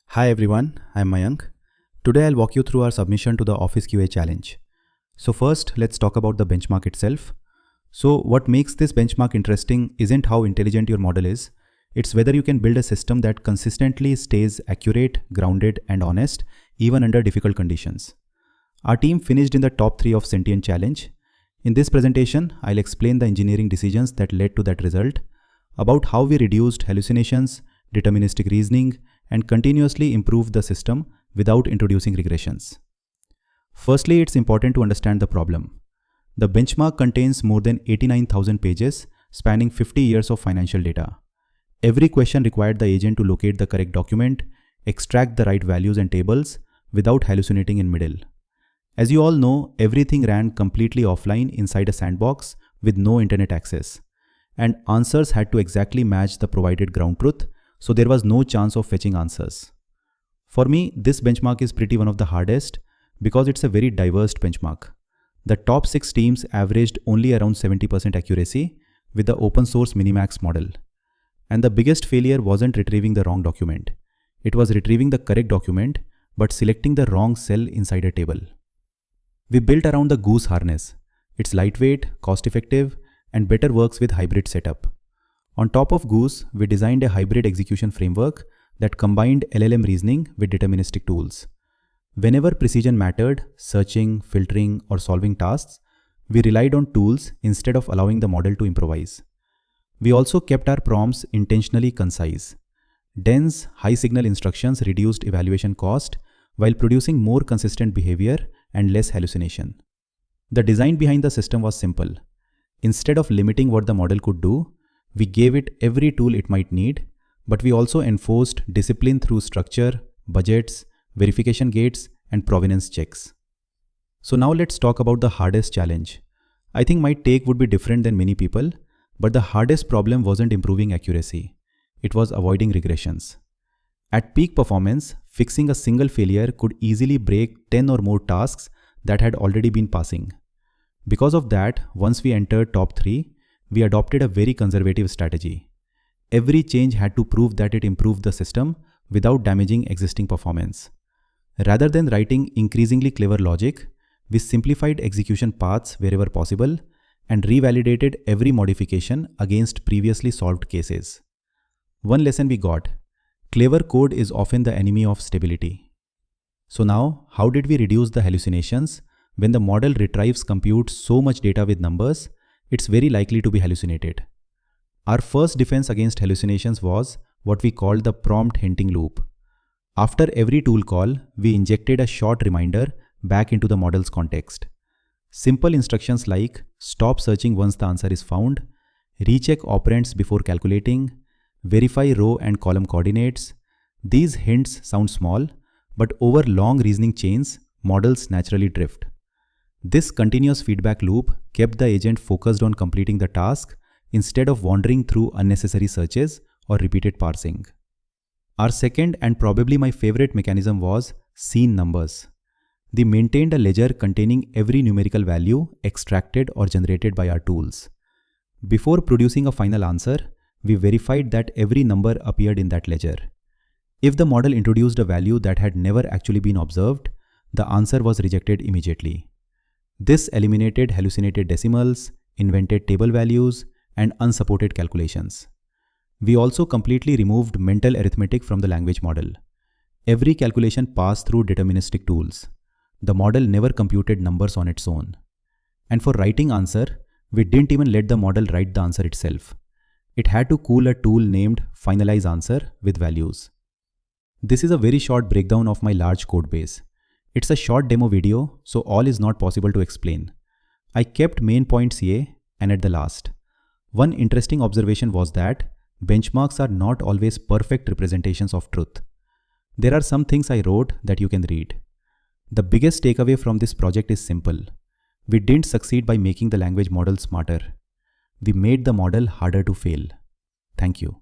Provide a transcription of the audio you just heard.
Hi everyone, I'm Mayank. Today I'll walk you through our submission to the OfficeQA challenge. So first, let's talk about the benchmark itself. So what makes this benchmark interesting isn't how intelligent your model is, it's whether you can build a system that consistently stays accurate, grounded, and honest, even under difficult conditions. Our team finished in the top 3 of Sentient Challenge. In this presentation, I'll explain the engineering decisions that led to that result, about how we reduced hallucinations, deterministic reasoning, and continuously improved the system without introducing regressions. Firstly, it's important to understand the problem. The benchmark contains more than 89,000 pages spanning 50 years of financial data. Every question required the agent to locate the correct document, extract the right values and tables without hallucinating in middle. As you all know, everything ran completely offline inside a sandbox with no internet access. And answers had to exactly match the provided ground truth, so there was no chance of fetching answers. For me, this benchmark is pretty one of the hardest because it's a very diverse benchmark. The top 6 teams averaged only around 70% accuracy with the open source Minimax model. And the biggest failure wasn't retrieving the wrong document. It was retrieving the correct document but selecting the wrong cell inside a table. We built around the Goose harness. It's lightweight, cost-effective, and better works with hybrid setup. On top of Goose, we designed a hybrid execution framework that combined LLM reasoning with deterministic tools. Whenever precision mattered, searching, filtering, or solving tasks, we relied on tools instead of allowing the model to improvise. We also kept our prompts intentionally concise. Dense, high-signal instructions reduced evaluation cost while producing more consistent behavior and less hallucination. The design behind the system was simple. Instead of limiting what the model could do, we gave it every tool it might need, but we also enforced discipline through structure, budgets, verification gates, and provenance checks. So now let's talk about the hardest challenge. I think my take would be different than many people, but the hardest problem wasn't improving accuracy. It was avoiding regressions. At peak performance, fixing a single failure could easily break 10 or more tasks that had already been passing. Because of that, once we entered top 3, we adopted a very conservative strategy. Every change had to prove that it improved the system without damaging existing performance. Rather than writing increasingly clever logic, we simplified execution paths wherever possible and revalidated every modification against previously solved cases. One lesson we got: clever code is often the enemy of stability. So now, how did we reduce the hallucinations? When the model retrieves computes so much data with numbers, it's very likely to be hallucinated. Our first defense against hallucinations was what we called the prompt hinting loop. After every tool call, we injected a short reminder back into the model's context. Simple instructions like stop searching once the answer is found, recheck operands before calculating, verify row and column coordinates. These hints sound small, but over long reasoning chains, models naturally drift. This continuous feedback loop kept the agent focused on completing the task instead of wandering through unnecessary searches or repeated parsing. Our second and probably my favorite mechanism was scene numbers. We maintained a ledger containing every numerical value extracted or generated by our tools. Before producing a final answer, we verified that every number appeared in that ledger. If the model introduced a value that had never actually been observed, the answer was rejected immediately. This eliminated hallucinated decimals, invented table values, and unsupported calculations. We also completely removed mental arithmetic from the language model. Every calculation passed through deterministic tools. The model never computed numbers on its own. And for writing answer, we didn't even let the model write the answer itself. It had to call a tool named finalize answer with values. This is a very short breakdown of my large code base. It's a short demo video, so all is not possible to explain. I kept main points here and at the last. One interesting observation was that benchmarks are not always perfect representations of truth. There are some things I wrote that you can read. The biggest takeaway from this project is simple. We didn't succeed by making the language model smarter. We made the model harder to fail. Thank you.